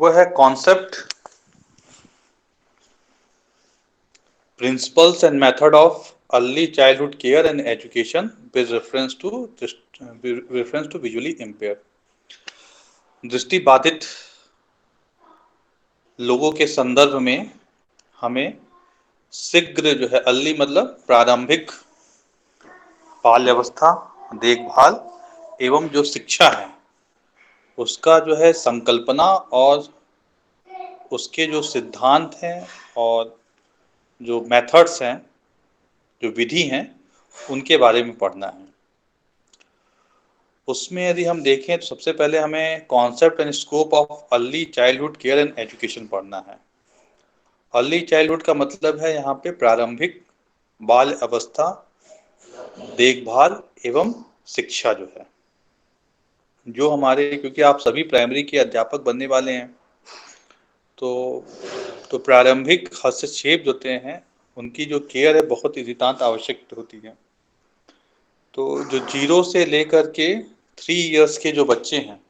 वो है concept, principles and method of early childhood care and education with reference to visually impair. दृष्टि बाधित लोगों के संदर्भ में हमें शीघ्र जो है अर्ली मतलब प्रारंभिक बाल्यावस्था, देखभाल एवं जो शिक्षा है उसका जो है संकल्पना और उसके जो सिद्धांत हैं और जो मेथड्स हैं, जो विधि हैं, उनके बारे में पढ़ना है। उसमें यदि हम देखें तो सबसे पहले हमें concept and scope of early childhood care and education पढ़ना है। अर्ली चाइल्डहुड का मतलब है यहाँ पे प्रारंभिक बाल अवस्था, देखभाल एवं शिक्षा जो है, जो हमारे, क्योंकि आप सभी प्राइमरी के अध्यापक बनने वाले हैं, तो प्रारंभिक हस्तक्षेप होते हैं उनकी जो केयर है बहुत ही नितांत आवश्यक होती है। तो जो 0 से लेकर के 3 इयर्स के जो बच्चे हैं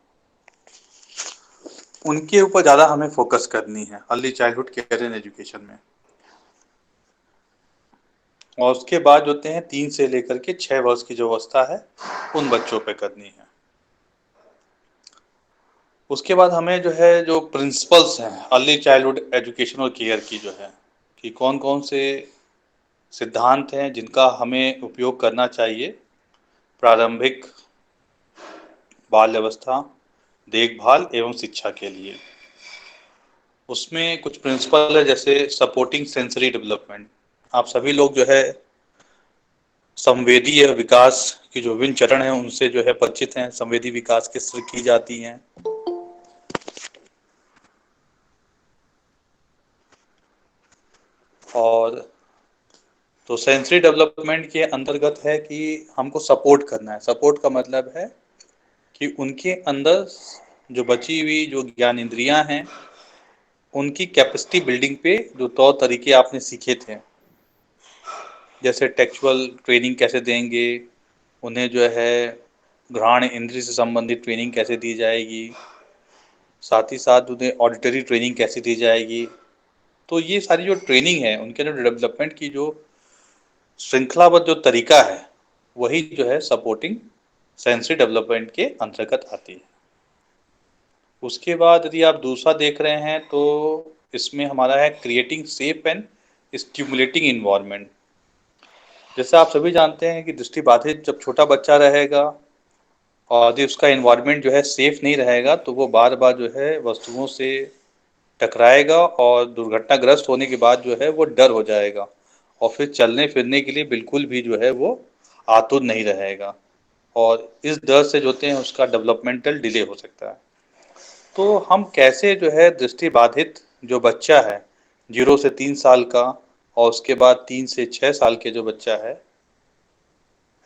उनके ऊपर ज़्यादा हमें फोकस करनी है early childhood care and education में। और उसके बाद होते हैं 3 से लेकर के 6 वर्ष की जो अवस्था है उन बच्चों पे करनी है। उसके बाद हमें जो है जो प्रिंसिपल्स हैं अर्ली चाइल्डहुड एजुकेशन और केयर की जो है कि कौन कौन से सिद्धांत हैं जिनका हमें उपयोग करना चाहिए प्रारंभिक बाल्यावस्था, देखभाल एवं शिक्षा के लिए। उसमें कुछ प्रिंसिपल है जैसे सपोर्टिंग सेंसरी डेवलपमेंट। आप सभी लोग जो है संवेदी विकास की जो विभिन्न चरण हैं उनसे जो है परिचित हैं। संवेदी विकास किस तरह की जाती हैं, और तो सेंसरी डेवलपमेंट के अंतर्गत है कि हमको सपोर्ट करना है। सपोर्ट का मतलब है कि उनके अंदर जो बची हुई जो ज्ञान इंद्रियां हैं उनकी कैपेसिटी बिल्डिंग पे जो तौर तरीके आपने सीखे थे, जैसे टेक्चुअल ट्रेनिंग कैसे देंगे, उन्हें जो है घ्राण इंद्रिय से संबंधित ट्रेनिंग कैसे दी जाएगी, साथ ही साथ उन्हें ऑडिटरी ट्रेनिंग कैसे दी जाएगी। तो ये सारी जो ट्रेनिंग है उनके जो डेवलपमेंट की जो श्रृंखलाबद्ध जो तरीका है वही जो है सपोर्टिंग सेंसरी डेवलपमेंट के अंतर्गत आती है। उसके बाद यदि आप दूसरा देख रहे हैं तो इसमें हमारा है creating safe and stimulating environment. जैसे आप सभी जानते हैं कि दृष्टिबाधित जब छोटा बच्चा रहेगा और यदि उसका इन्वायरमेंट जो है सेफ नहीं रहेगा तो वो बार बार जो है वस्तुओं से टकराएगा और दुर्घटनाग्रस्त होने के बाद जो है वो डर हो जाएगा और फिर चलने फिरने के लिए बिल्कुल भी जो है वो आतुर नहीं रहेगा, और इस डर से जो होते हैं उसका डेवलपमेंटल डिले हो सकता है। तो हम कैसे जो है दृष्टिबाधित जो बच्चा है 0 से 3 साल का और उसके बाद 3 से 6 साल के जो बच्चा है,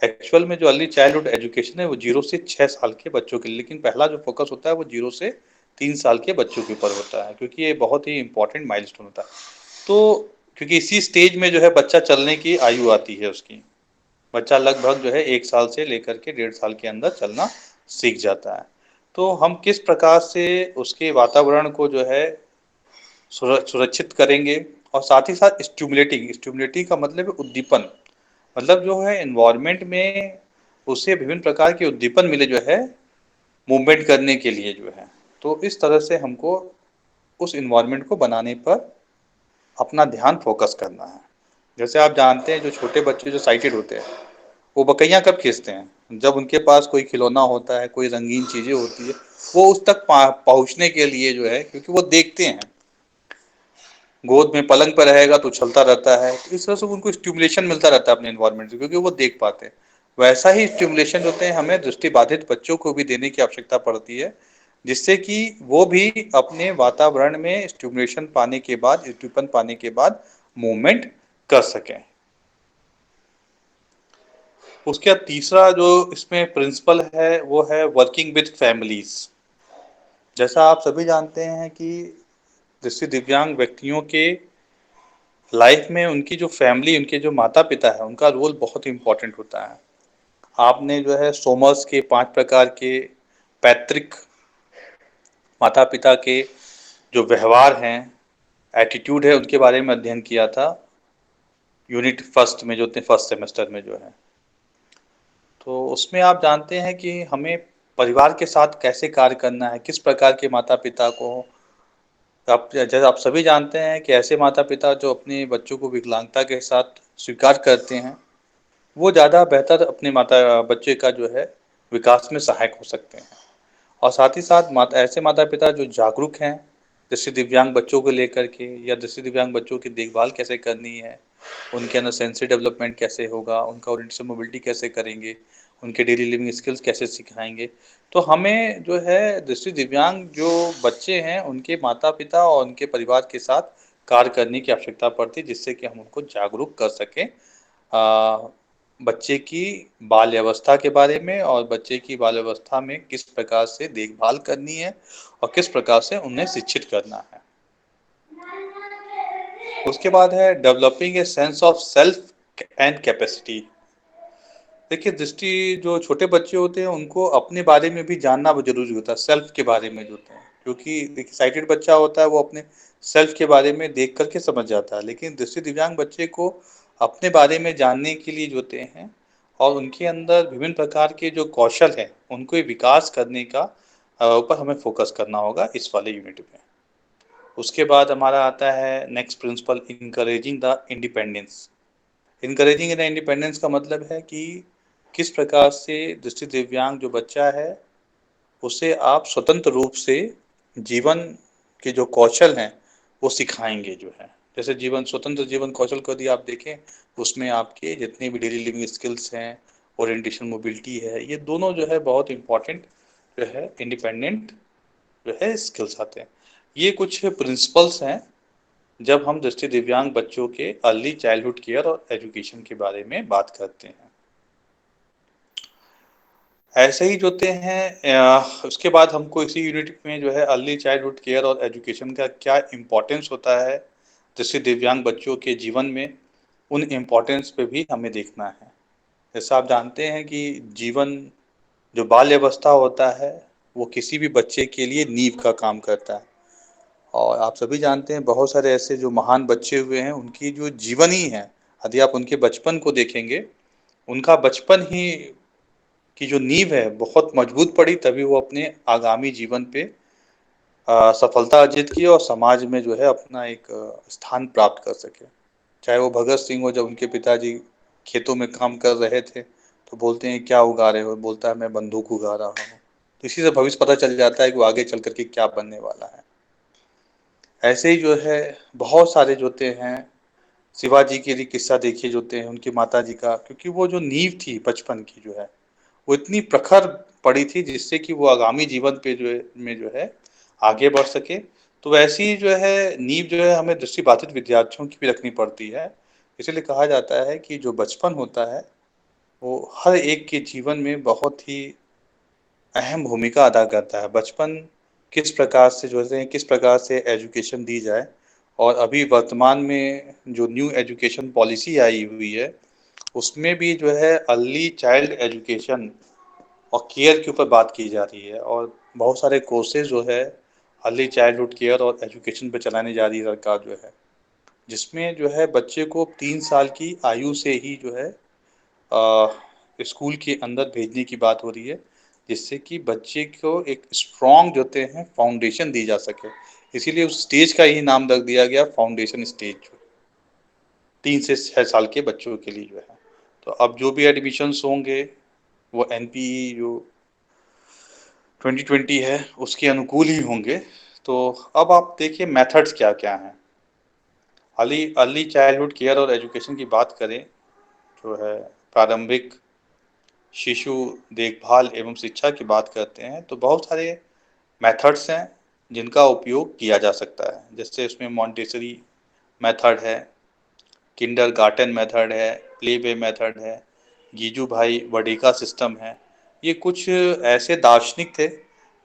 एक्चुअल में जो अर्ली चाइल्डहुड एजुकेशन है वो 0 से 6 साल के बच्चों के लिए, लेकिन पहला जो फोकस होता है वो 0 से 3 साल के बच्चों के ऊपर होता है क्योंकि ये बहुत ही इंपॉर्टेंट माइलस्टोन होता है। तो क्योंकि इसी स्टेज में जो है बच्चा चलने की आयु आती है उसकी, बच्चा लगभग जो है 1 साल से लेकर के 1.5 साल के अंदर चलना सीख जाता है। तो हम किस प्रकार से उसके वातावरण को जो है सुरक्षित करेंगे, और साथ ही साथ स्टिमुलेटिंग, स्टिमुलेटिंग का मतलब है उद्दीपन, मतलब जो है एनवायरनमेंट में उसे विभिन्न प्रकार के उद्दीपन मिले जो है मूवमेंट करने के लिए जो है। तो इस तरह से हमको उस एनवायरनमेंट को बनाने पर अपना ध्यान फोकस करना है। जैसे आप जानते हैं जो छोटे बच्चे जो साइटेड होते हैं वो बकैयाँ कब खींचते हैं, जब उनके पास कोई खिलौना होता है, कोई रंगीन चीज़ें होती है, वो उस तक पहुँचने के लिए जो है, क्योंकि वो देखते हैं गोद में पलंग पर रहेगा तो चलता रहता है, तो इस तरह से उनको स्टिमुलेशन मिलता रहता है अपने एनवायरनमेंट से क्योंकि वो देख पाते हैं। वैसा ही स्टिमुलेशन होते हैं हमें दृष्टिबाधित बच्चों को भी देने की आवश्यकता पड़ती है, जिससे कि वो भी अपने वातावरण में स्टिमुलेशन पाने के बाद, उद्दीपन पाने के बाद मूवमेंट कर सकें। उसके बाद तीसरा जो इसमें प्रिंसिपल है वो है वर्किंग विद फैमिलीज। जैसा आप सभी जानते हैं कि दृष्टि दिव्यांग व्यक्तियों के लाइफ में उनकी जो फैमिली, उनके जो माता पिता है, उनका रोल बहुत इम्पोर्टेंट होता है। आपने जो है सोमर्स के 5 प्रकार के पैतृक माता पिता के जो व्यवहार हैं, एटीट्यूड है, उनके बारे में अध्ययन किया था यूनिट फर्स्ट में, जो थे फर्स्ट सेमेस्टर में जो है। तो उसमें आप जानते हैं कि हमें परिवार के साथ कैसे कार्य करना है, किस प्रकार के माता-पिता को आप जैसे आप सभी जानते हैं कि ऐसे माता-पिता जो अपने बच्चों को विकलांगता के साथ स्वीकार करते हैं, वो ज़्यादा बेहतर अपने बच्चे का जो है विकास में सहायक हो सकते हैं। और साथ ही साथ ऐसे माता-पिता जो जागरूक हैं, दृष्टि दिव्यांग बच्चों को लेकर के या दृष्टि दिव्यांग बच्चों की देखभाल कैसे करनी है, उनके अंदर सेंसरी डेवलपमेंट कैसे होगा, उनका ओरिएंटेशन मोबिलिटी कैसे करेंगे, उनके डेली लिविंग स्किल्स कैसे सिखाएँगे। तो हमें जो है दृष्टि दिव्यांग जो बच्चे हैं, उनके माता-पिता और उनके परिवार के साथ कार्य करने की आवश्यकता पड़ती है, जिससे कि हम उनको जागरूक कर सकें बच्चे की बाल्यावस्था के बारे में और बच्चे की बाल्यावस्था में किस प्रकार से देखभाल करनी है और किस प्रकार से उन्हें शिक्षित करना है। उसके बाद है developing a sense of self and capacity. देखिए दृष्टि जो छोटे बच्चे होते हैं उनको अपने बारे में भी जानना बहुत ज़रूरी होता है, सेल्फ के बारे में जो होता है। क्योंकि देखिए साइटेड बच्चा होता है वो अपने सेल्फ के बारे में देख कर के समझ जाता है, लेकिन दृष्टि दिव्यांग बच्चे को अपने बारे में जानने के लिए जो होते हैं और उनके अंदर विभिन्न प्रकार के जो कौशल हैं, उनको विकास करने का ऊपर हमें फ़ोकस करना होगा इस वाले यूनिट में। उसके बाद हमारा आता है next principle encouraging the independence. Encouraging the independence का मतलब है कि किस प्रकार से दृष्टि दिव्यांग जो बच्चा है, उसे आप स्वतंत्र रूप से जीवन के जो कौशल हैं, वो सिखाएँगे जो है। जैसे स्वतंत्र जीवन कौशल को यदि आप देखें, उसमें आपके जितने भी डेली लिविंग स्किल्स हैं, ओरिएंटेशन मोबिलिटी है, ये दोनों जो है बहुत इम्पोर्टेंट जो है इंडिपेंडेंट जो है स्किल्स आते हैं। ये कुछ प्रिंसिपल्स हैं, जब हम दृष्टि दिव्यांग बच्चों के अर्ली चाइल्डहुड केयर और एजुकेशन के बारे में बात करते हैं। ऐसे ही जो होते हैं उसके बाद हमको इसी यूनिट में जो है अर्ली चाइल्डहुड केयर और एजुकेशन का क्या इम्पोर्टेंस होता है दृष्टि दिव्यांग बच्चों के जीवन में, उन इम्पोर्टेंस पे भी हमें देखना है। जैसा आप जानते हैं कि जीवन जो बाल्य अवस्था होता है, वो किसी भी बच्चे के लिए नींव का काम करता है। और आप सभी जानते हैं बहुत सारे ऐसे जो महान बच्चे हुए हैं, उनकी जो जीवन ही है, यदि आप उनके बचपन को देखेंगे, उनका बचपन ही की जो नींव है बहुत मजबूत पड़ी, तभी वो अपने आगामी जीवन पे सफलता अर्जित की और समाज में जो है अपना एक स्थान प्राप्त कर सके। चाहे वो भगत सिंह हो, जब उनके पिताजी खेतों में काम कर रहे थे, तो बोलते हैं क्या उगा रहे हो? बोलता है मैं बंदूक उगा रहा हूँ। तो इसी से भविष्य पता चल जाता है कि वो आगे चल कर के क्या बनने वाला है। ऐसे ही जो है बहुत सारे जो होते हैं, शिवाजी के लिए किस्सा देखिए जो होते हैं उनकी माताजी का, क्योंकि वो जो नींव थी बचपन की जो है, वो इतनी प्रखर पड़ी थी जिससे कि वो आगामी जीवन पे जो है आगे बढ़ सके। तो वैसे ही जो है नींव जो है हमें दृष्टिबाधित विद्यार्थियों की भी रखनी पड़ती है। इसीलिए कहा जाता है कि जो बचपन होता है, वो हर एक के जीवन में बहुत ही अहम भूमिका अदा करता है। बचपन किस प्रकार से जो है किस प्रकार से एजुकेशन दी जाए, और अभी वर्तमान में जो न्यू एजुकेशन पॉलिसी आई हुई है, उसमें भी जो है अर्ली चाइल्ड एजुकेशन और केयर के ऊपर बात की जा रही है, और बहुत सारे कोर्सेज जो है अर्ली चाइल्डहुड केयर और एजुकेशन पे चलाने जा रही है सरकार जो है, जिसमें जो है बच्चे को 3 साल की आयु से ही जो है स्कूल के अंदर भेजने की बात हो रही है, जिससे कि बच्चे को एक स्ट्रॉन्ग जो होते हैं फाउंडेशन दी जा सके। इसीलिए उस स्टेज का ही नाम रख दिया गया फाउंडेशन स्टेज, 3 से 6 साल के बच्चों के लिए जो है। तो अब जो भी एडमिशन्स होंगे, वो एनपीई जो 2020 है, उसके अनुकूल ही होंगे। तो अब आप देखिए मेथड्स क्या-क्या हैं। अर्ली अर्ली चाइल्डहुड केयर और एजुकेशन की बात करें, जो है प्रारंभिक शिशु देखभाल एवं शिक्षा की बात करते हैं, तो बहुत सारे मेथड्स हैं जिनका उपयोग किया जा सकता है। जैसे उसमें मॉन्टेसरी मेथड है, किंडरगार्टन मेथड है, प्ले वे मेथड है, गीजूभाई वडेका सिस्टम है। ये कुछ ऐसे दार्शनिक थे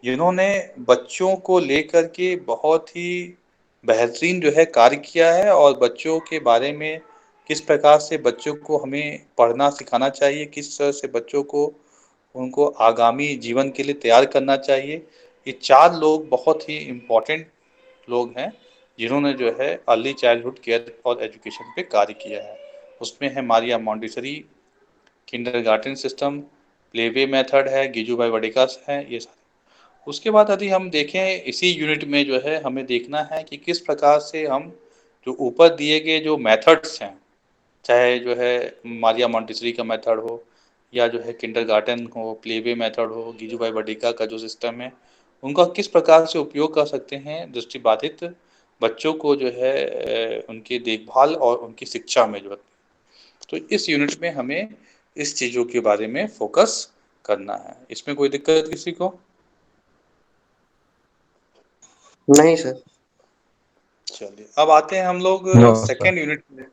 जिन्होंने बच्चों को लेकर के बहुत ही बेहतरीन जो है कार्य किया है, और बच्चों के बारे में किस प्रकार से बच्चों को हमें पढ़ना सिखाना चाहिए, किस तरह से बच्चों को उनको आगामी जीवन के लिए तैयार करना चाहिए। ये 4 लोग बहुत ही इम्पोर्टेंट लोग हैं जिन्होंने जो है अर्ली चाइल्डहुड केयर और एजुकेशन पे कार्य किया है। उसमें है Maria Montessori, kindergarten system, playway method है, गिजुभाई वडेकास है, ये सारे। उसके बाद यदि हम देखें इसी यूनिट में जो है हमें देखना है कि किस प्रकार से हम जो ऊपर दिए गए जो मेथड्स हैं, चाहे जो है मारिया मॉन्टेसरी का मेथड हो या जो है किंडरगार्टन हो, प्लेवे मेथड हो, गिजुभाई वडेका का जो सिस्टम है, उनका किस प्रकार से उपयोग कर सकते हैं दृष्टिबाधित बच्चों को जो है उनकी देखभाल और उनकी शिक्षा में जो है। तो इस यूनिट में हमें इस चीज़ों के बारे में फोकस करना है। इसमें कोई दिक्कत किसी को? नहीं सर। चलिए अब आते हैं हम लोग नो सर। सेकेंड यूनिट में।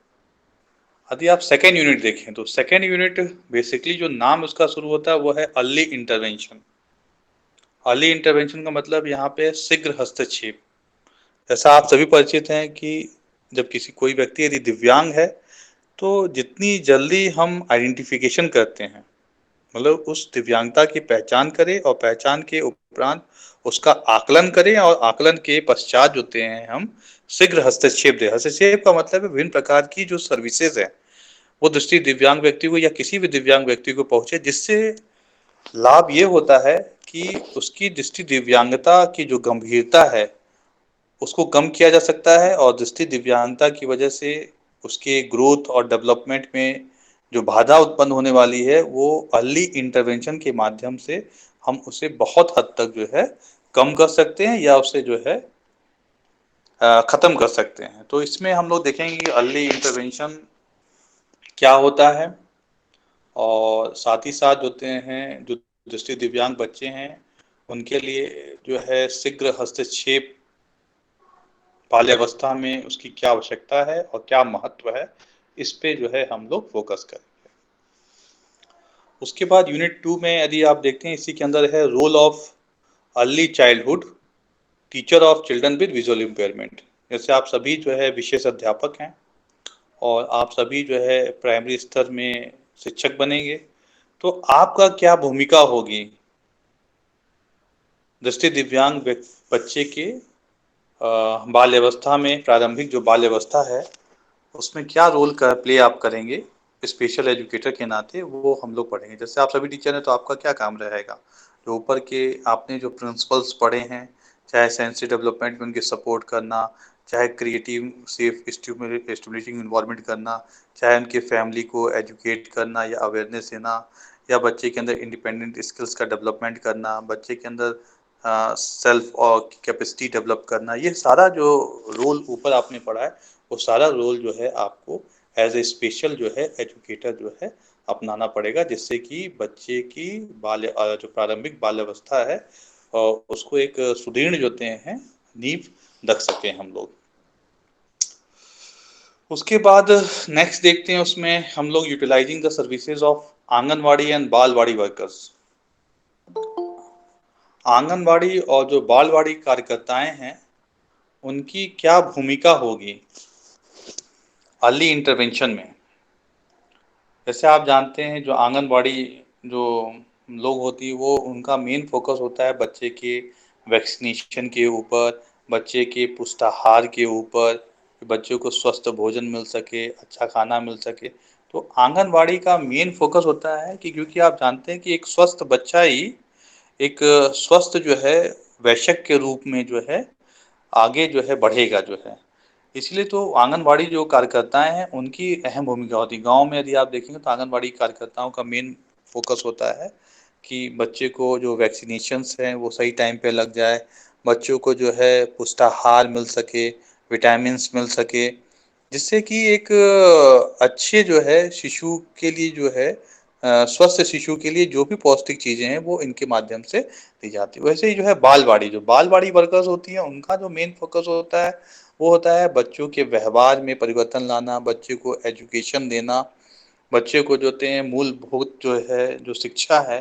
यदि आप सेकेंड यूनिट देखें तो सेकेंड यूनिट बेसिकली जो नाम उसका शुरू होता है वो है अर्ली इंटरवेंशन। अर्ली इंटरवेंशन का मतलब यहाँ पे शीघ्र हस्तक्षेप। ऐसा आप सभी परिचित हैं कि जब किसी कोई व्यक्ति यदि दिव्यांग है तो जितनी जल्दी हम आइडेंटिफिकेशन करते हैं, मतलब उस दिव्यांगता की पहचान करें और पहचान के उपरांत उसका आकलन करें और आकलन के पश्चात जोते हैं हम शीघ्र हस्तक्षेप दें। हस्तक्षेप का मतलब है विभिन्न प्रकार की जो सर्विसेज है वो दृष्टि दिव्यांग व्यक्ति को या किसी भी दिव्यांग व्यक्ति को पहुंचे, जिससे लाभ ये होता है कि उसकी दृष्टि दिव्यांगता की जो गंभीरता है उसको कम किया जा सकता है और दृष्टि दिव्यांगता की वजह से उसके ग्रोथ और डेवलपमेंट में जो बाधा उत्पन्न होने वाली है वो अर्ली इंटरवेंशन के माध्यम से हम उसे बहुत हद तक जो है कम कर सकते हैं या उसे जो है खत्म कर सकते हैं। तो इसमें हम लोग देखेंगे कि अर्ली इंटरवेंशन क्या होता है और साथ ही साथ होते हैं जो दृष्टि दिव्यांग बच्चे हैं उनके लिए जो है शीघ्र हस्तक्षेप बाल्यावस्था में उसकी क्या आवश्यकता है और क्या महत्व है, इस पे जो है हम लोग फोकस करेंगे। उसके बाद यूनिट 2 में यदि आप देखते हैं इसी के अंदर है role of early childhood teacher of children with visual impairment. जैसे आप सभी जो है विशेष अध्यापक हैं और आप सभी जो है प्राइमरी स्तर में शिक्षक बनेंगे, तो आपका क्या भूमिका होगी दृष्टि दिव्यांग बच्चे के बाल्यावस्था में, प्रारंभिक जो बाल्यावस्था है उसमें क्या रोल कर प्ले आप करेंगे स्पेशल एजुकेटर के नाते, वो हम लोग पढ़ेंगे। जैसे आप सभी टीचर हैं तो आपका क्या काम रहेगा, जो ऊपर के आपने जो प्रिंसिपल्स पढ़े हैं, चाहे सेंसरी डेवलपमेंट में उनके सपोर्ट करना, चाहे क्रिएटिव सेफ स्टिमुलेटिंग इन्वायरमेंट करना, चाहे उनके फैमिली को एजुकेट करना या अवेयरनेस देना, या बच्चे के अंदर इंडिपेंडेंट स्किल्स का डेवलपमेंट करना, बच्चे के अंदर सेल्फ और कैपेसिटी डेवलप करना, ये सारा जो रोल ऊपर आपने पढ़ा है वो सारा रोल जो है आपको एज ए स्पेशल जो है एजुकेटर जो है अपनाना पड़ेगा, जिससे कि बच्चे की जो प्रारंभिक बाल्यावस्था है और उसको एक सुदृढ़ जोते हैं नींव रख सकें हम लोग। उसके बाद नेक्स्ट देखते हैं उसमें हम लोग utilising the services of anganwadi and balwadi workers. Anganwadi और जो बालवाड़ी कार्यकर्ताएं हैं उनकी क्या भूमिका होगी अर्ली इंटरवेंशन में। जैसे आप जानते हैं जो आंगनवाड़ी जो लोग होती है वो उनका मेन फोकस होता है बच्चे के वैक्सीनेशन के ऊपर, बच्चे के पुष्टाहार के ऊपर, बच्चों को स्वस्थ भोजन मिल सके, अच्छा खाना मिल सके। तो आंगनवाड़ी का मेन फोकस होता है कि क्योंकि आप जानते हैं कि एक स्वस्थ बच्चा ही एक स्वस्थ जो है वैश्यक के रूप में जो है आगे जो है बढ़ेगा जो है। इसलिए तो आंगनवाड़ी जो कार्यकर्ताएं हैं उनकी अहम भूमिका होती है। गांव में यदि आप देखेंगे तो आंगनवाड़ी कार्यकर्ताओं का मेन फोकस होता है कि बच्चे को जो वैक्सीनेशंस हैं वो सही टाइम पे लग जाए, बच्चों को जो है पुष्टाहार मिल सके, विटामिन्स मिल सके, जिससे कि एक अच्छे जो है शिशु के लिए जो है स्वस्थ शिशु के लिए जो भी पौष्टिक चीज़ें हैं वो इनके माध्यम से दी जाती है। वैसे ही जो है बालवाड़ी, जो बालवाड़ी वर्कर्स होती हैं उनका जो मेन फोकस होता है वो होता है बच्चों के व्यवहार में परिवर्तन लाना, बच्चे को एजुकेशन देना, बच्चे को जो होते हैं मूलभूत जो है जो शिक्षा है,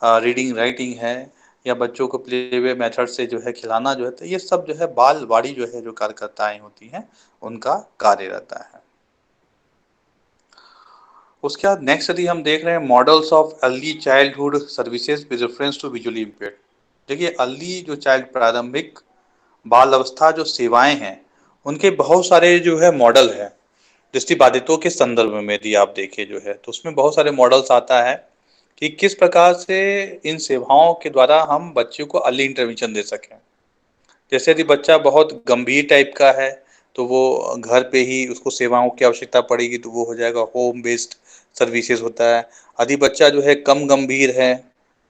रीडिंग राइटिंग है, या बच्चों को प्ले वे मेथड से जो है खिलाना जो है, तो ये सब जो है बालवाड़ी जो है जो कार्यकर्ताएं होती हैं उनका कार्य रहता है। उसके बाद नेक्स्ट यदि हम देख रहे हैं models of early childhood services with reference to visually impaired. देखिए अर्ली जो चाइल्ड प्रारंभिक बाल अवस्था जो सेवाएं हैं उनके बहुत सारे जो है मॉडल है। दृष्टिबाधितों के संदर्भ में यदि आप देखें जो है तो उसमें बहुत सारे मॉडल्स आता है कि किस प्रकार से इन सेवाओं के द्वारा हम बच्चों को अर्ली इंटरवेंशन दे सकें। जैसे यदि बच्चा बहुत गंभीर टाइप का है तो वो घर पे ही उसको सेवाओं की आवश्यकता पड़ेगी तो वो हो जाएगा होम बेस्ड सर्विसेज होता है। यदि बच्चा जो है कम गंभीर है,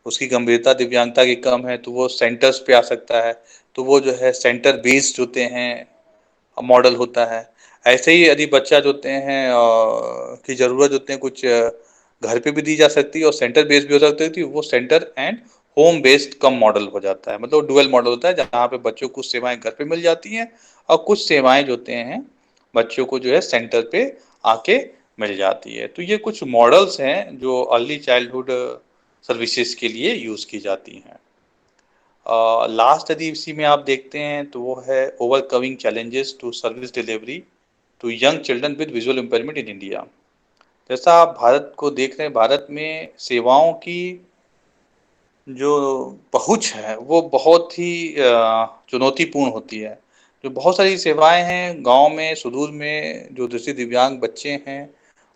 उसकी गंभीरता दिव्यांगता की कम है तो वो सेंटर्स पे आ सकता है, तो वो जो है सेंटर बेस्ड होते हैं मॉडल होता है। ऐसे ही यदि बच्चा जो होते हैं की ज़रूरत होते हैं कुछ घर पे भी दी जा सकती है और सेंटर बेस्ड भी हो सकती है, वो centre and home based come model हो जाता है। मतलब डुअल मॉडल होता है जहाँ पे बच्चों को कुछ सेवाएं घर पे मिल जाती हैं और कुछ सेवाएं जो होते हैं बच्चों को जो है सेंटर पे आके मिल जाती है। तो ये कुछ मॉडल्स हैं जो अर्ली चाइल्डहुड सर्विसेज के लिए यूज़ की जाती हैं। लास्ट यदि इसी में आप देखते हैं तो वो है overcoming challenges to service delivery to young children with visual impairment in India. जैसा आप भारत को देख रहे हैं, भारत में सेवाओं की जो पहुँच है वो बहुत ही चुनौतीपूर्ण होती है। जो बहुत सारी सेवाएं हैं गांव में सुदूर में जो दृष्टि दिव्यांग बच्चे हैं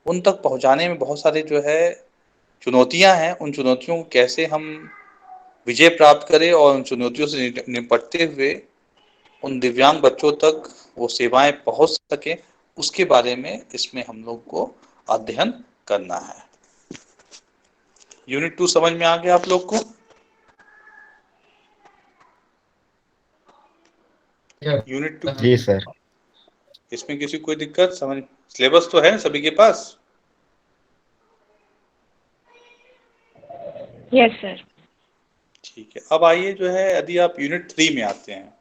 उन तक पहुंचाने में बहुत सारे जो है चुनौतियां हैं। उन चुनौतियों को कैसे हम विजय प्राप्त करें और उन चुनौतियों से निपटते हुए उन दिव्यांग बच्चों तक वो सेवाएं पहुंच सके, उसके बारे में इसमें हम लोग को अध्ययन करना है। यूनिट 2 समझ में आ गया आप लोग को? यूनिट 2 जी सर। इसमें किसी को कोई दिक्कत समझ? सिलेबस तो है सभी के पास? Yes sir. ठीक है, अब आइए जो है यदि आप यूनिट 3 में आते हैं।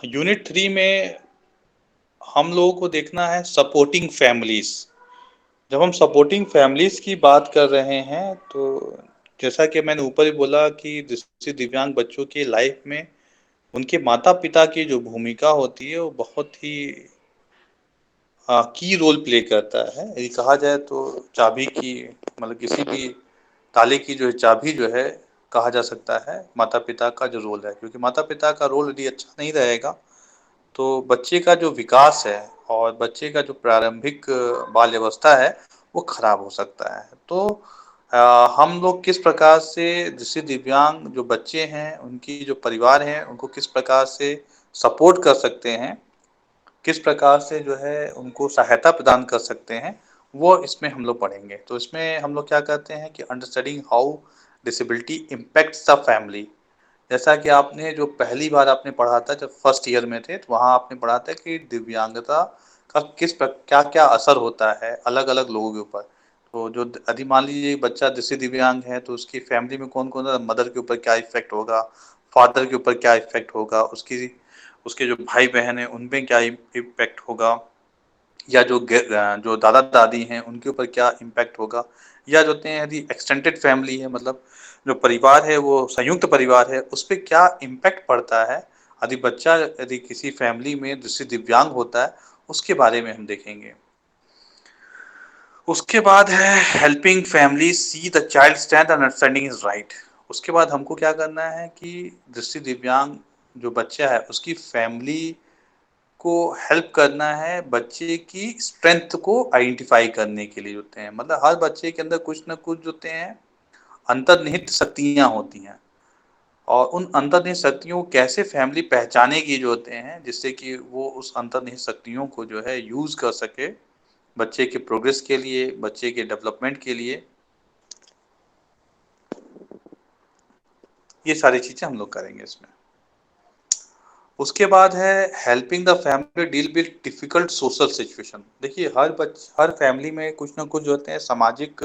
यूनिट 3 में हम लोगों को देखना है सपोर्टिंग फैमिलीज। जब हम सपोर्टिंग फैमिलीज की बात कर रहे हैं तो जैसा कि मैंने ऊपर ही बोला कि दृष्टि दिव्यांग बच्चों की लाइफ में उनके माता पिता की जो भूमिका होती है वो बहुत ही की रोल प्ले करता है। यदि कहा जाए तो चाबी की मतलब किसी भी ताले की जो चाबी जो है कहा जा सकता है माता पिता का जो रोल है, क्योंकि माता पिता का रोल यदि अच्छा नहीं रहेगा तो बच्चे का जो विकास है और बच्चे का जो प्रारंभिक बाल्य अवस्था है वो खराब हो सकता है। तो हम लोग किस प्रकार से दृष्टि दिव्यांग जो बच्चे हैं उनकी जो परिवार हैं उनको किस प्रकार से सपोर्ट कर सकते हैं, किस प्रकार से जो है उनको सहायता प्रदान कर सकते हैं, वो इसमें हम लोग पढ़ेंगे। तो इसमें हम लोग क्या कहते हैं कि understanding how disability impacts the family. जैसा कि आपने जो पहली बार आपने पढ़ा था जब फर्स्ट ईयर में थे तो वहाँ आपने पढ़ा था कि दिव्यांगता का क्या क्या असर होता है अलग अलग लोगों के ऊपर। तो जो यदि मान लीजिए बच्चा दृष्टि दिव्यांग है तो उसकी फैमिली में कौन कौन सा, मदर के ऊपर क्या इफेक्ट होगा, फादर के ऊपर क्या इफेक्ट होगा, उसकी उसके जो भाई बहन है उनपे क्या इम्पैक्ट होगा, या जो दादा दादी हैं उनके ऊपर क्या इम्पैक्ट होगा, या जो होते हैं यदि एक्सटेंडेड फैमिली है मतलब जो परिवार है वो संयुक्त परिवार है उस पर क्या इम्पैक्ट पड़ता है यदि बच्चा यदि किसी फैमिली में दृष्टि दिव्यांग होता है, उसके बारे में हम देखेंगे। उसके बाद है helping family see the child stand understanding is right. उसके बाद हमको क्या करना है कि दृष्टि दिव्यांग जो बच्चा है उसकी फैमिली को हेल्प करना है बच्चे की स्ट्रेंथ को आइडेंटिफाई करने के लिए होते हैं। मतलब हर बच्चे के अंदर कुछ ना कुछ होते हैं अंतर्निहित शक्तियाँ होती हैं और उन अंतर्निहित शक्तियों को कैसे फैमिली पहचानेगी जो होते हैं जिससे कि वो उस अंतर्निहित शक्तियों को जो है यूज़ कर सके बच्चे के प्रोग्रेस के लिए, बच्चे के डेवलपमेंट के लिए। ये सारी चीज़ें हम लोग करेंगे इसमें। उसके बाद है helping the family deal with difficult social situation. देखिए हर फैमिली में कुछ ना कुछ जो होते हैं सामाजिक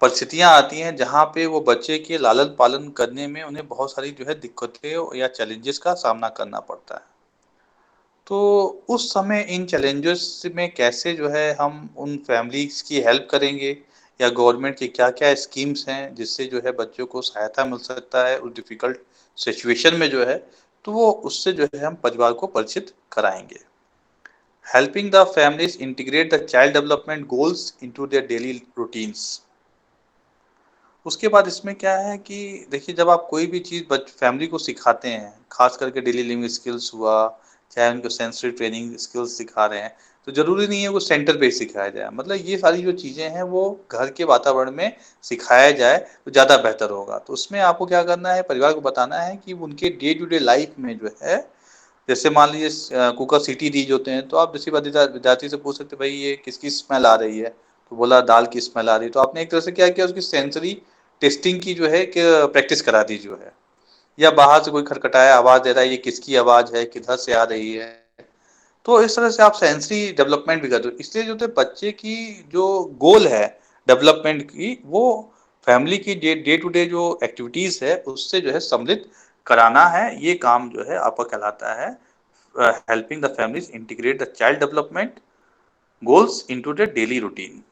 परिस्थितियां आती हैं जहाँ पे वो बच्चे के लालन पालन करने में उन्हें बहुत सारी जो है दिक्कतें या चैलेंजेस का सामना करना पड़ता है। तो उस समय इन चैलेंजेस में कैसे जो है हम उन फैमिलीज की हेल्प करेंगे या गवर्नमेंट की क्या क्या स्कीम्स हैं जिससे जो है बच्चों को सहायता मिल सकता है उस डिफ़िकल्ट सिचुएशन में जो है, तो वो उससे जो है हम परिवार को परिचित कराएंगे। Helping the families integrate the child development goals into their daily routines. उसके बाद इसमें क्या है कि देखिए, जब आप कोई भी चीज़ फैमिली को सिखाते हैं, खास करके डेली लिविंग स्किल्स हुआ, चाहे उनको सेंसरी ट्रेनिंग स्किल्स सिखा रहे हैं, तो ज़रूरी नहीं है वो सेंटर पे ही सिखाया जाए। मतलब ये सारी जो चीज़ें हैं वो घर के वातावरण में सिखाया जाए तो ज़्यादा बेहतर होगा। तो उसमें आपको क्या करना है, परिवार को बताना है कि उनके डे टू डे लाइफ में जो है, जैसे मान लीजिए कुकर सीटी दीज होते हैं, तो आप किसी विद्यार्थी से पूछ सकते हैं, भाई ये किसकी स्मेल आ रही है? तो बोला दाल की स्मेल आ रही है। तो आपने एक तरह से क्या किया, उसकी सेंसरी टेस्टिंग की जो है कि प्रैक्टिस करा दी जो है। या बाहर से कोई खटखटाया आवाज़ दे रहा है, ये किसकी आवाज़ है, किधर से आ रही है? तो इस तरह से आप सेंसरी डेवलपमेंट भी करते हो। इसलिए जो बच्चे की जो गोल है डेवलपमेंट की, वो फैमिली की डे टू डे जो एक्टिविटीज़ है उससे जो है सम्मिलित कराना है। ये काम जो है आपका कहलाता है helping the families integrate the child development goals into the daily routine.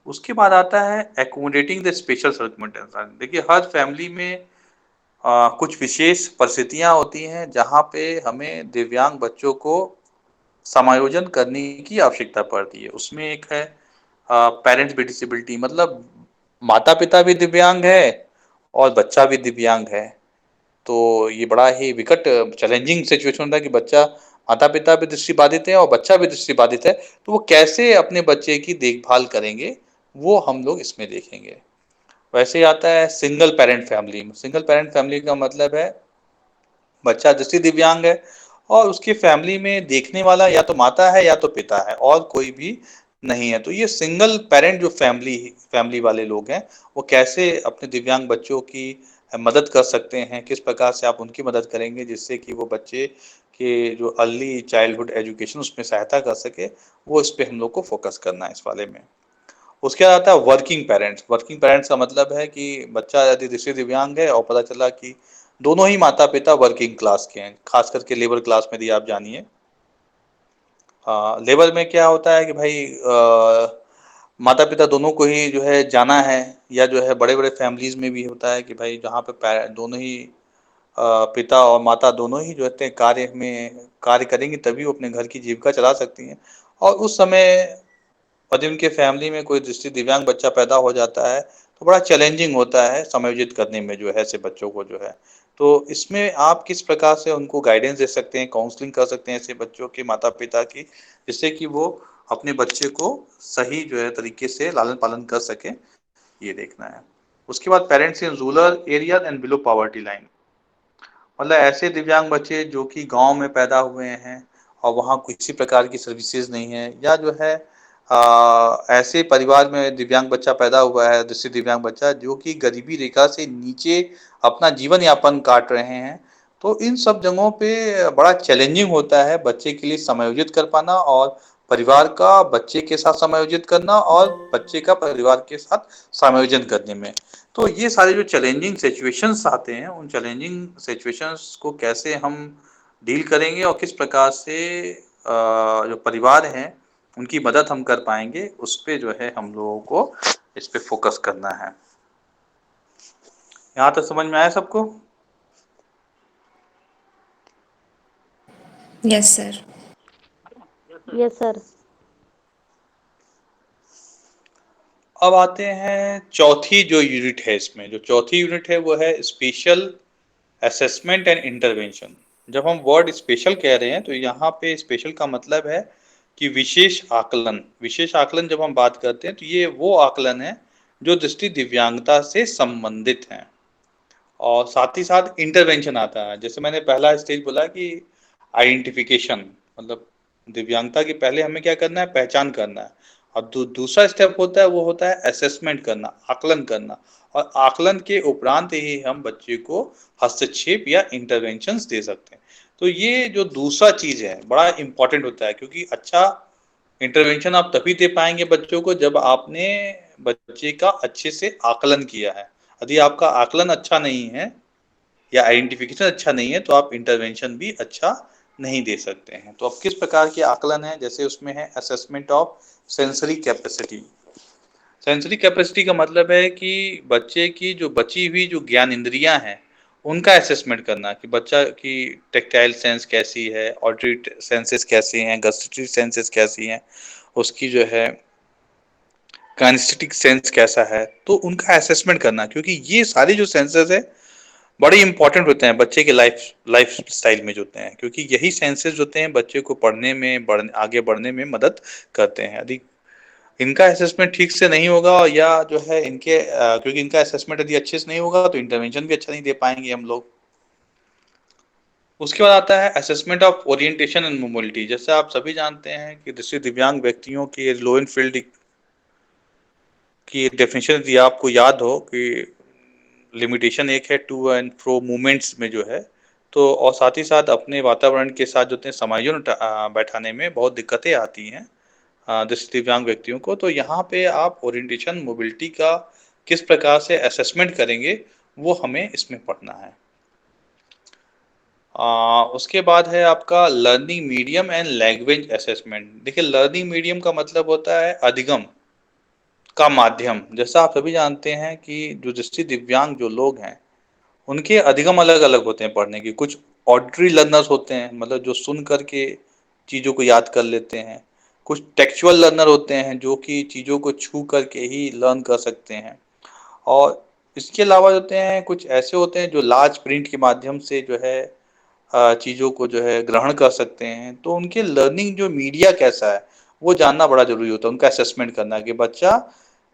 उसके बाद आता है एकोमोडेटिंग द स्पेशल सर्कमस्टेंसेस। देखिए, हर फैमिली में कुछ विशेष परिस्थितियां होती हैं जहाँ पे हमें दिव्यांग बच्चों को समायोजन करने की आवश्यकता पड़ती है। उसमें एक है पेरेंट्स विद डिसेबिलिटी, मतलब माता पिता भी दिव्यांग है और बच्चा भी दिव्यांग है। तो ये बड़ा ही विकट चैलेंजिंग सिचुएशन होता है कि बच्चा, माता पिता भी दृष्टिबाधित है और बच्चा भी दृष्टिबाधित है, तो वो कैसे अपने बच्चे की देखभाल करेंगे, वो हम लोग इसमें देखेंगे। वैसे ही आता है single parent family. Single parent family का मतलब है बच्चा दृष्टि दिव्यांग है और उसकी फैमिली में देखने वाला या तो माता है या तो पिता है और कोई भी नहीं है। तो ये सिंगल पेरेंट जो फैमिली फैमिली वाले लोग हैं, वो कैसे अपने दिव्यांग बच्चों की मदद कर सकते हैं, किस प्रकार से आप उनकी मदद करेंगे जिससे कि वो बच्चे के जो अर्ली चाइल्डहुड एजुकेशन उसमें सहायता कर सके, वो इस पे हम लोग को फोकस करना है इस वाले में। उसके बाद आता है वर्किंग पेरेंट्स। वर्किंग पेरेंट्स का मतलब है कि बच्चा यदि दृष्टि दिव्यांग है और पता चला कि दोनों ही माता पिता वर्किंग क्लास के हैं, खास करके लेबर क्लास में, यदि आप जानिए लेबर में क्या होता है कि भाई माता पिता दोनों को ही जो है जाना है, या जो है बड़े बड़े फैमिलीज में भी होता है कि भाई जहाँ पे दोनों ही पिता और माता दोनों ही जो होते हैं कार्य में कार्य करेंगे तभी वो अपने घर की जीविका चला सकती हैं। और उस समय यदि उनके फैमिली में कोई दृष्टि दिव्यांग बच्चा पैदा हो जाता है तो बड़ा चैलेंजिंग होता है समायोजित करने में जो है ऐसे बच्चों को जो है। तो इसमें आप किस प्रकार से उनको गाइडेंस दे सकते हैं, काउंसलिंग कर सकते हैं ऐसे बच्चों के माता पिता की, जिससे कि वो अपने बच्चे को सही जो है तरीके से लालन पालन कर सके, ये देखना है। उसके बाद parents in rural area and below poverty line, मतलब ऐसे दिव्यांग बच्चे जो कि गांव में पैदा हुए हैं और वहाँ किसी प्रकार की सर्विसेज नहीं है, या जो है ऐसे परिवार में दिव्यांग बच्चा पैदा हुआ है, दृष्टि दिव्यांग बच्चा जो कि गरीबी रेखा से नीचे अपना जीवन यापन काट रहे हैं। तो इन सब जगहों पे बड़ा चैलेंजिंग होता है बच्चे के लिए समायोजित कर पाना, और परिवार का बच्चे के साथ समायोजित करना और बच्चे का परिवार के साथ समायोजन करने में। तो ये सारे जो चैलेंजिंग सिचुएशंस आते हैं, उन चैलेंजिंग सिचुएशंस को कैसे हम डील करेंगे और किस प्रकार से जो परिवार हैं उनकी मदद हम कर पाएंगे, उस पे जो है हम लोगों को इस पे फोकस करना है। यहाँ तक समझ में आया सबको? Yes sir. Yes sir. अब आते हैं चौथी जो यूनिट है, इसमें जो चौथी यूनिट है वो है स्पेशल असेसमेंट एंड इंटरवेंशन। जब हम वर्ड स्पेशल कह रहे हैं तो यहाँ पे स्पेशल का मतलब है कि विशेष आकलन। विशेष आकलन जब हम बात करते हैं तो ये वो आकलन है जो दृष्टि दिव्यांगता से संबंधित हैं। और साथ ही साथ इंटरवेंशन आता है, जैसे मैंने पहला स्टेज बोला कि आइडेंटिफिकेशन, मतलब दिव्यांगता की पहले हमें क्या करना है, पहचान करना है। और दूसरा स्टेप होता है वो होता है असेसमेंट करना, आकलन करना। और आकलन के उपरांत ही हम बच्चे को हस्तक्षेप या इंटरवेंशंस दे सकते हैं। तो ये जो दूसरा चीज है बड़ा इंपॉर्टेंट होता है, क्योंकि अच्छा इंटरवेंशन आप तभी दे पाएंगे बच्चों को जब आपने बच्चे का अच्छे से आकलन किया है। यदि आपका आकलन अच्छा नहीं है या आइडेंटिफिकेशन अच्छा नहीं है तो आप इंटरवेंशन भी अच्छा नहीं दे सकते हैं। तो अब किस प्रकार के आकलन है, जैसे उसमें है assessment of sensory capacity. Sensory capacity का मतलब है कि बच्चे की जो बची हुई जो ज्ञान इंद्रियां हैं उनका असेसमेंट करना, कि बच्चा की टेक्टाइल सेंस कैसी है, ऑडिटरी सेंसेस कैसी हैं, गस्टरी सेंसेस कैसी हैं, उसकी जो है काइनेस्थेटिक सेंस कैसा है, तो उनका असेसमेंट करना, क्योंकि ये सारे जो सेंसेस है बड़े इंपॉर्टेंट होते हैं बच्चे के लाइफ स्टाइल में जो होते हैं, क्योंकि यही सेंसेस होते हैं बच्चे को पढ़ने में आगे बढ़ने में मदद करते हैं। यदि इनका असेसमेंट ठीक से नहीं होगा या जो है इनके क्योंकि इनका असेसमेंट यदि अच्छे से नहीं होगा तो इंटरवेंशन भी अच्छा नहीं दे पाएंगे हम लोग। उसके बाद आता है assessment of orientation and mobility. जैसे आप सभी जानते हैं कि दृष्टि दिव्यांग व्यक्तियों के लोएन फील्ड की डेफिनेशन यदि आपको याद हो कि लिमिटेशन एक है टू एंड फ्रो मूवमेंट्स में जो है, तो और साथ ही साथ अपने वातावरण के साथ जो है समायोजन बैठाने में बहुत दिक्कतें आती हैं दृष्टि दिव्यांग व्यक्तियों को। तो यहाँ पे आप ओरिएंटेशन मोबिलिटी का किस प्रकार से असेसमेंट करेंगे वो हमें इसमें पढ़ना है। उसके बाद है आपका learning medium and language assessment. देखिए लर्निंग मीडियम का मतलब होता है अधिगम का माध्यम। जैसा आप सभी जानते हैं कि जो दृष्टि दिव्यांग जो लोग हैं उनके अधिगम अलग अलग होते हैं पढ़ने की। कुछ ऑडिटरी लर्नर्स होते हैं, मतलब जो सुन करके चीज़ों को याद कर लेते हैं। कुछ टेक्सचुअल लर्नर होते हैं जो कि चीज़ों को छू करके ही लर्न कर सकते हैं। और इसके अलावा होते हैं कुछ ऐसे होते हैं जो लार्ज प्रिंट के माध्यम से जो है चीज़ों को जो है ग्रहण कर सकते हैं। तो उनके लर्निंग जो मीडिया कैसा है वो जानना बड़ा जरूरी होता है। उनका असेसमेंट करना कि बच्चा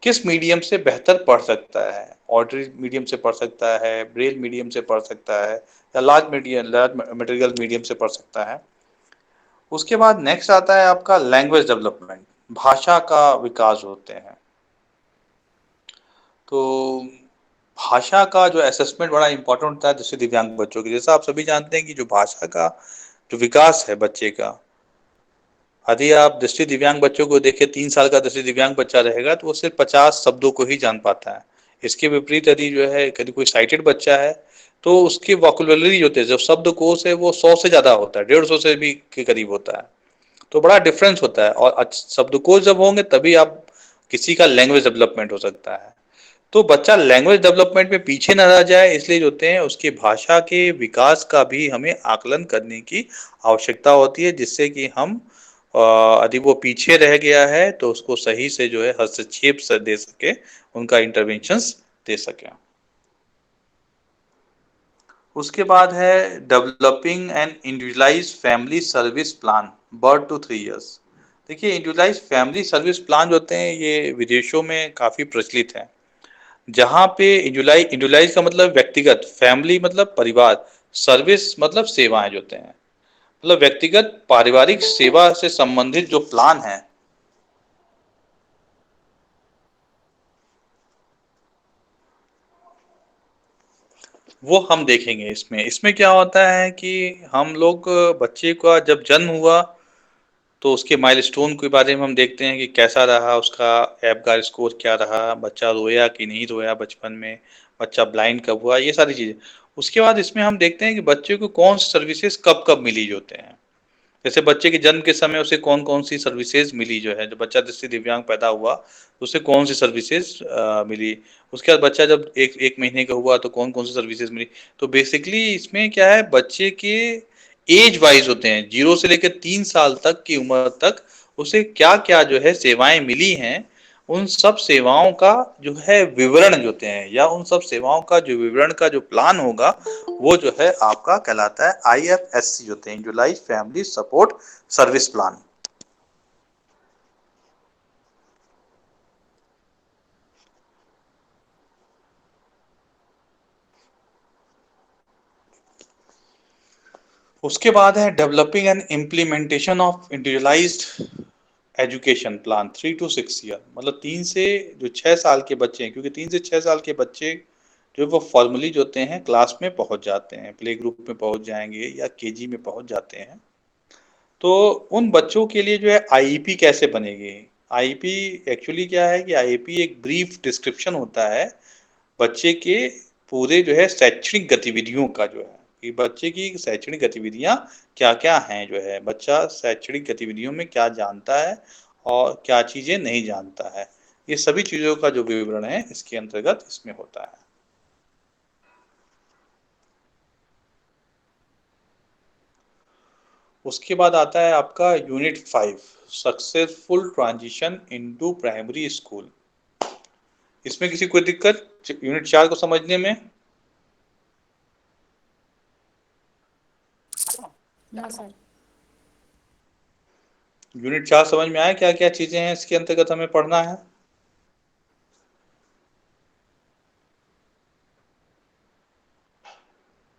किस मीडियम से बेहतर पढ़ सकता है। ऑडिटरी मीडियम से पढ़ सकता है, ब्रेल मीडियम से पढ़ सकता है, या लार्ज मटेरियल मीडियम से पढ़ सकता है। उसके बाद नेक्स्ट आता है आपका लैंग्वेज डेवलपमेंट, भाषा का विकास होते हैं। तो भाषा का जो असेसमेंट बड़ा इंपॉर्टेंट होता है दृष्टि दिव्यांग बच्चों के। जैसा आप सभी जानते हैं कि जो भाषा का जो विकास है बच्चे का, यदि आप दृष्टि दिव्यांग बच्चों को देखें, 3 साल का दृष्टि दिव्यांग बच्चा रहेगा तो वो सिर्फ 50 शब्दों को ही जान पाता है। इसके विपरीत यदि जो है यदि कोई साइटेड बच्चा है तो उसकी वोकैबुलरी होते हैं, जो शब्दकोश है वो 100 से ज्यादा होता है, 150 से भी के करीब होता है। तो बड़ा डिफरेंस होता है। और शब्दकोश जब होंगे तभी आप किसी का लैंग्वेज डेवलपमेंट हो सकता है। तो बच्चा लैंग्वेज डेवलपमेंट में पीछे न रह जाए, इसलिए जो होते हैं उसकी भाषा के विकास का भी हमें आकलन करने की आवश्यकता होती है, जिससे कि हम यदि वो पीछे रह गया है तो उसको सही से जो है हस्तक्षेप से दे सके, उनका इंटरवेंशंस दे सके। उसके बाद है developing an individualised family service plan birth to 3 years. देखिए इंडिविजुअलाइज्ड फैमिली सर्विस प्लान जो होते हैं ये विदेशों में काफ़ी प्रचलित है, जहाँ पे इंडिविजुअलाइज का मतलब व्यक्तिगत, फैमिली मतलब परिवार, सर्विस मतलब सेवाएं जो होते हैं, मतलब व्यक्तिगत पारिवारिक सेवा से संबंधित जो प्लान है वो हम देखेंगे। इसमें क्या होता है कि हम लोग बच्चे का जब जन्म हुआ तो उसके माइलस्टोन के बारे में हम देखते हैं कि कैसा रहा उसका एबगार स्कोर, क्या रहा, बच्चा रोया कि नहीं रोया बचपन में, बच्चा ब्लाइंड कब हुआ, ये सारी चीज़ें। उसके बाद इसमें हम देखते हैं कि बच्चे को कौन सी सर्विसेज कब कब मिली जो होते हैं। जैसे बच्चे के जन्म के समय उसे कौन कौन सी सर्विसेज मिली, जो है जो बच्चा दृष्टि दिव्यांग पैदा हुआ तो उसे कौन सी सर्विसेज मिली। उसके बाद बच्चा जब एक एक महीने का हुआ तो कौन कौन सी सर्विसेज मिली। तो बेसिकली इसमें क्या है, बच्चे के एज वाइज होते हैं, 0 से लेकर 3 साल तक की उम्र तक उसे क्या क्या जो है सेवाएं मिली हैं, उन सब सेवाओं का जो है विवरण जो होते हैं, या उन सब सेवाओं का जो विवरण का जो प्लान होगा वो जो है आपका कहलाता है IFSC जो होते हैं, individualised family support service plan. उसके बाद है developing and implementation of individualised education plan 3 to 6 year. मतलब 3 से जो 6 साल के बच्चे हैं, क्योंकि 3 से 6 साल के बच्चे जो वो फॉर्मली जो होते हैं क्लास में पहुंच जाते हैं, प्ले ग्रुप में पहुंच जाएंगे या केजी में पहुंच जाते हैं। तो उन बच्चों के लिए जो है आईईपी कैसे बनेगी। आईईपी एक्चुअली क्या है कि आईईपी एक ब्रीफ डिस्क्रिप्शन होता है बच्चे के पूरे जो है शैक्षणिक गतिविधियों का, जो है कि बच्चे की शैक्षणिक गतिविधियां क्या क्या हैं, जो है बच्चा शैक्षणिक गतिविधियों में क्या जानता है और क्या चीजें नहीं जानता है, ये सभी चीजों का जो विवरण है इसके अंतर्गत इसमें होता है। उसके बाद आता है आपका unit 5, successful transition into primary school. इसमें किसी कोई दिक्कत यूनिट 4 को समझने में? No sir. यूनिट 4 समझ में आया क्या क्या चीजें हैं इसके अंतर्गत हमें पढ़ना है?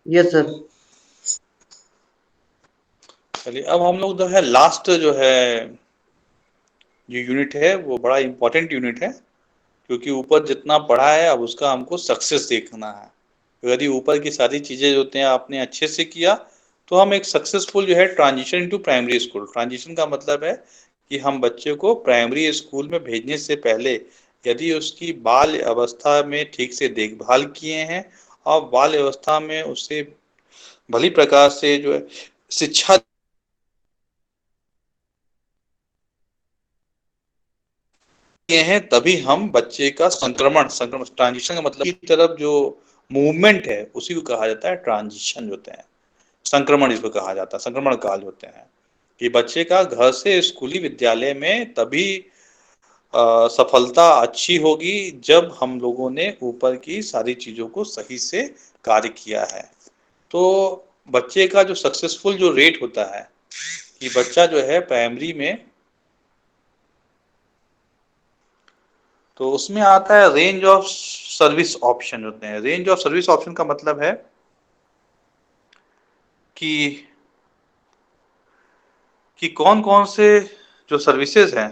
Yes sir. चलिए अब हम लोग जो है लास्ट जो है जो यूनिट है वो बड़ा इंपॉर्टेंट यूनिट है, क्योंकि ऊपर जितना पढ़ा है अब उसका हमको सक्सेस देखना है। तो यदि ऊपर की सारी चीजें जो होते हैं आपने अच्छे से किया तो हम एक सक्सेसफुल जो है transition to primary school, transition का मतलब है कि हम बच्चे को प्राइमरी स्कूल में भेजने से पहले यदि उसकी बाल अवस्था में ठीक से देखभाल किए हैं और बाल अवस्था में उसे भली प्रकार से जो है शिक्षा किए हैं, तभी हम बच्चे का संक्रमण संक्रमण ट्रांजिशन का मतलब की तरफ जो मूवमेंट है उसी को कहा जाता है ट्रांजिशन होते हैं, संक्रमण इसको कहा जाता है, संक्रमण काल होते हैं कि बच्चे का घर से स्कूली विद्यालय में तभी सफलता अच्छी होगी जब हम लोगों ने ऊपर की सारी चीजों को सही से कार्य किया है। तो बच्चे का जो सक्सेसफुल जो रेट होता है कि बच्चा जो है प्राइमरी में, तो उसमें आता है रेंज ऑफ सर्विस ऑप्शन होते हैं। रेंज ऑफ सर्विस ऑप्शन का मतलब है कि कौन कौन से जो सर्विसेज हैं,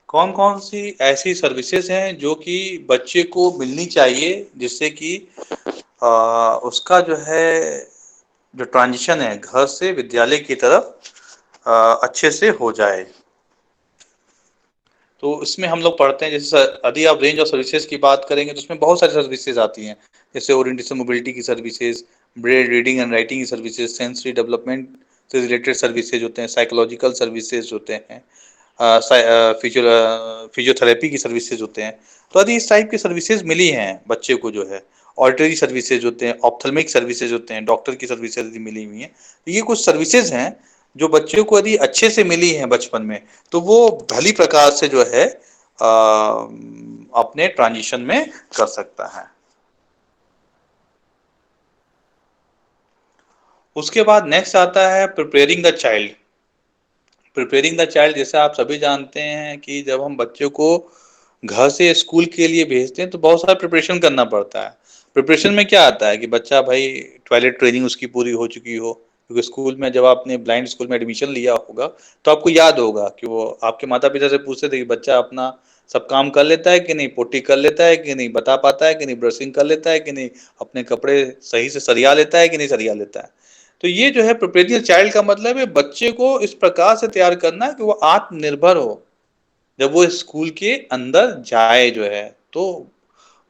कौन कौन सी ऐसी सर्विसेज हैं जो कि बच्चे को मिलनी चाहिए जिससे कि उसका जो है जो ट्रांजिशन है घर से विद्यालय की तरफ अच्छे से हो जाए। तो इसमें हम लोग पढ़ते हैं, जैसे यदि आप रेंज ऑफ सर्विसेज की बात करेंगे तो उसमें बहुत सारी सर्विसेज आती हैं, जैसे ओरिएंटेशन मोबिलिटी की services, Braille reading and writing की सर्विसेज, सेंसरी डेवलपमेंट से रिलेटेड सर्विसेज होते हैं, साइकोलॉजिकल सर्विसेज होते हैं, फिजियोथेरेपी की सर्विसेज होते हैं। तो यदि इस टाइप की सर्विसेज मिली हैं बच्चे को जो है, ऑडिटरी सर्विसेज होते हैं, ऑप्थल्मिक सर्विसेज होते हैं, डॉक्टर की सर्विसेज यदि मिली हुई हैं, तो ये कुछ सर्विसेज हैं जो बच्चे को यदि अच्छे से मिली हैं बचपन में तो वो भली प्रकार से जो है अपने ट्रांजिशन में कर सकता है। उसके बाद नेक्स्ट आता है preparing the child. Preparing the child जैसे आप सभी जानते हैं कि जब हम बच्चों को घर से स्कूल के लिए भेजते हैं तो बहुत सारा प्रिपरेशन करना पड़ता है। प्रिपरेशन में क्या आता है कि बच्चा भाई टॉयलेट ट्रेनिंग उसकी पूरी हो चुकी हो, क्योंकि स्कूल में जब आपने ब्लाइंड स्कूल में एडमिशन लिया होगा तो आपको याद होगा कि वो आपके माता पिता से पूछते थे कि बच्चा अपना सब काम कर लेता है कि नहीं, पोटी कर लेता है कि नहीं, बता पाता है कि नहीं, ब्रशिंग कर लेता है कि नहीं, अपने कपड़े सही से सरिया लेता है कि नहीं सरिया लेता है। तो ये जो है प्रिपेयरिंग चाइल्ड का मतलब है बच्चे को इस प्रकार से तैयार करना कि वो आत्मनिर्भर हो जब वो स्कूल के अंदर जाए जो है। तो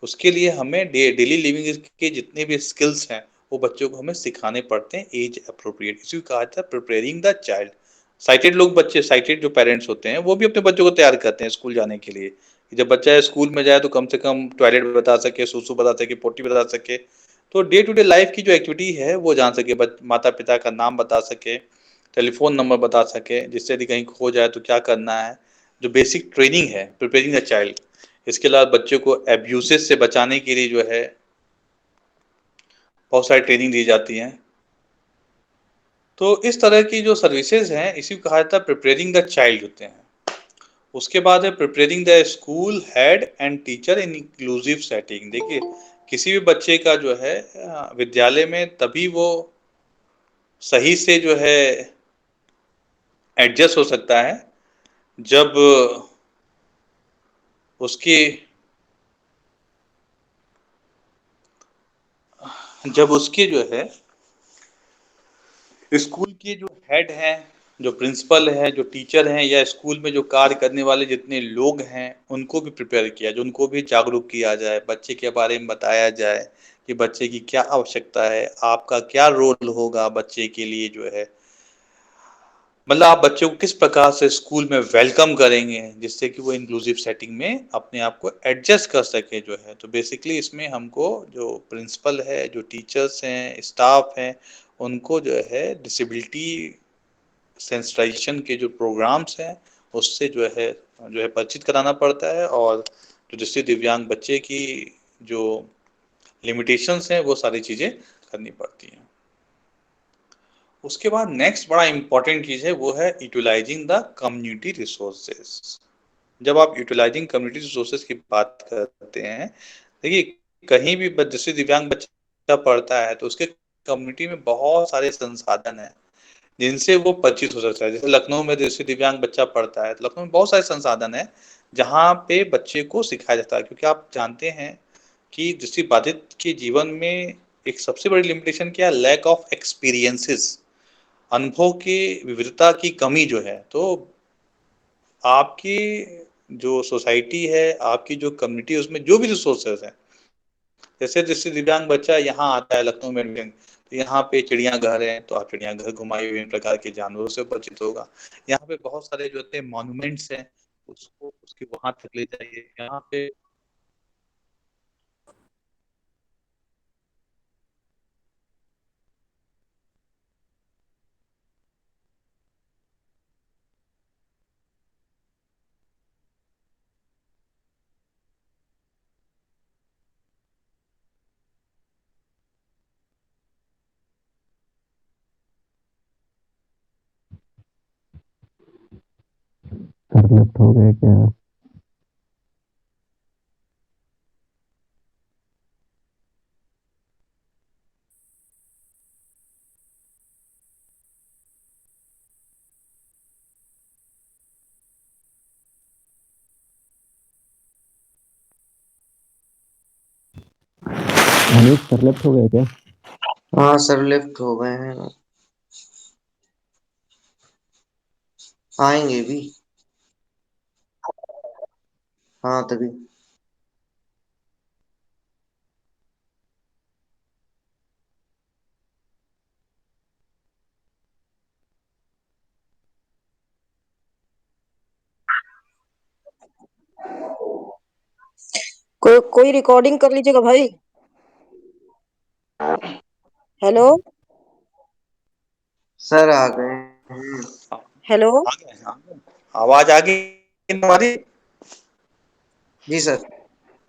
उसके लिए हमें डेली लिविंग के जितने भी स्किल्स हैं वो बच्चों को हमें सिखाने पड़ते हैं एज अप्रोप्रिएट, इसी को कहा जाता है प्रिपेयरिंग द चाइल्ड। साइटेड लोग बच्चे, साइटेड जो पेरेंट्स होते हैं वो भी अपने बच्चों को तैयार करते हैं स्कूल जाने के लिए कि जब बच्चा स्कूल में जाए तो कम से कम टॉयलेट बता सके, सूसू बता सके, पोटी बता सके, तो डे टू डे लाइफ की जो एक्टिविटी है वो जान सके, माता पिता का नाम बता सके, टेलीफोन नंबर बता सके, जिससे यदि कहीं खो जाए तो क्या करना है, जो बेसिक ट्रेनिंग है प्रिपेयरिंग द चाइल्ड। इसके अलावा बच्चों को एब्यूसेस से बचाने के लिए जो है बहुत सारी ट्रेनिंग दी जाती है। तो इस तरह की जो सर्विसेज हैं इसी को कहा जाता है प्रिपेयरिंग द चाइल्ड होते हैं। उसके बाद है preparing the school head and teacher in inclusive setting. देखिए किसी भी बच्चे का जो है विद्यालय में तभी वो सही से जो है एडजस्ट हो सकता है जब उसकी जब उसके जो है स्कूल के जो हेड हैं, जो प्रिंसिपल है, जो टीचर हैं, या स्कूल में जो कार्य करने वाले जितने लोग हैं उनको भी प्रिपेयर किया जाए, उनको भी जागरूक किया जाए, बच्चे के बारे में बताया जाए कि बच्चे की क्या आवश्यकता है, आपका क्या रोल होगा बच्चे के लिए जो है, मतलब आप बच्चों को किस प्रकार से स्कूल में वेलकम करेंगे जिससे कि वो इंक्लूसिव सेटिंग में अपने आप को एडजस्ट कर सके जो है। तो बेसिकली इसमें हमको जो प्रिंसिपल है, जो टीचर्स हैं, स्टाफ हैं, उनको जो है डिसेबिलिटी सेंसिटाइजेशन के जो प्रोग्राम्स हैं उससे जो है परिचित कराना पड़ता है, और जो दृष्टि दिव्यांग बच्चे की जो लिमिटेशंस हैं वो सारी चीज़ें करनी पड़ती हैं। उसके बाद नेक्स्ट बड़ा इम्पोर्टेंट चीज़ है, वो है यूटिलाइजिंग द कम्युनिटी रिसोर्सेज। जब आप यूटिलाइजिंग कम्युनिटी रिसोर्सेज की बात करते हैं, देखिए कहीं भी दृष्टि दिव्यांग बच्चा पढ़ता है तो उसके कम्युनिटी में बहुत सारे संसाधन हैं जिनसे वो परिचित हो सकता है। जैसे लखनऊ में दृष्टि दिव्यांग बच्चा पढ़ता है तो लखनऊ में बहुत सारे संसाधन हैं जहाँ पे बच्चे को सिखाया जाता है, क्योंकि आप जानते हैं कि दृष्टि बाधित के जीवन में एक सबसे बड़ी लिमिटेशन क्या है, लैक ऑफ एक्सपीरियंसेस, अनुभव की विविधता की कमी जो है। तो आपकी जो सोसाइटी है, आपकी जो कम्युनिटी है, उसमें जो भी रिसोर्सेज हैं, जैसे दृष्टि दिव्यांग बच्चा यहाँ आता है लखनऊ में, तो यहाँ पे चिड़ियाघर है तो आप चिड़ियाघर घुमाइए, विभिन्न प्रकार के जानवरों से परिचित होगा। यहाँ पे बहुत सारे जो होते हैं मॉन्यूमेंट्स हैं, उसको उसके वहां तक ले जाइए। यहाँ पे सर लेफ्ट हो गए क्या? अनिल सर लेफ्ट हो गए क्या? हाँ सर, लेफ्ट हो गए हैं। आएंगे भी। हाँ तभी। कोई रिकॉर्डिंग कर लीजिएगा भाई। हेलो सर आ गए हैं। हेलो आ गए। आवाज आ गई हमारी? जी सर। आ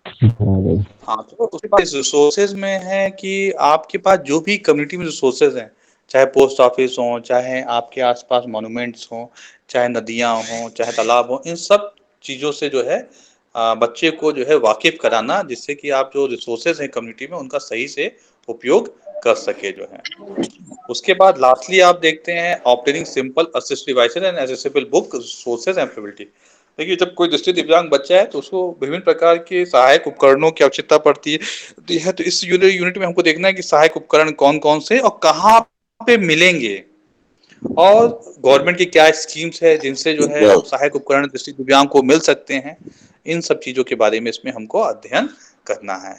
गई। हाँ, तो उसके पास रिसोर्सेज में है कि आपके पास जो भी कम्युनिटी में रिसोर्सेज हैं, चाहे पोस्ट ऑफिस हो, चाहे आपके आसपास मॉन्यूमेंट्स हों, चाहे नदियाँ हों, चाहे तालाब हों, इन सब चीज़ों से जो है बच्चे को जो है वाकिफ कराना, जिससे कि आप जो रिसोर्सेज हैं कम्युनिटी में उनका सही से उपयोग कर सके जो है। उसके बाद लास्टली आप देखते हैं obtaining simple assist devices and accessible book sources and ability. देखिए जब कोई दृष्टि दिव्यांग बच्चा है तो उसको विभिन्न प्रकार के सहायक उपकरणों की आवश्यकता पड़ती है। तो इस यूनिट में हमको देखना है कि सहायक उपकरण कौन कौन से और कहाँ पे मिलेंगे, और गवर्नमेंट की क्या स्कीम्स है जिनसे जो है सहायक उपकरण दृष्टि दिव्यांग को मिल सकते हैं। इन सब चीजों के बारे में इसमें हमको अध्ययन करना है।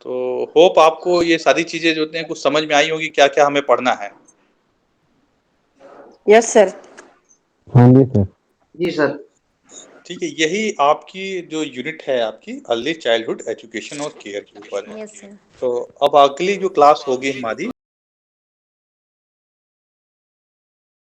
तो होप आपको ये सारी चीजें जो हैं कुछ समझ में आई होगी, क्या क्या हमें पढ़ना है। Yes sir. हाँ जी सर। जी सर। ठीक है, यही आपकी जो यूनिट है आपकी अर्ली चाइल्डहुड एजुकेशन और केयर के ऊपर है। Yes sir. तो अब अगली जो क्लास होगी हमारी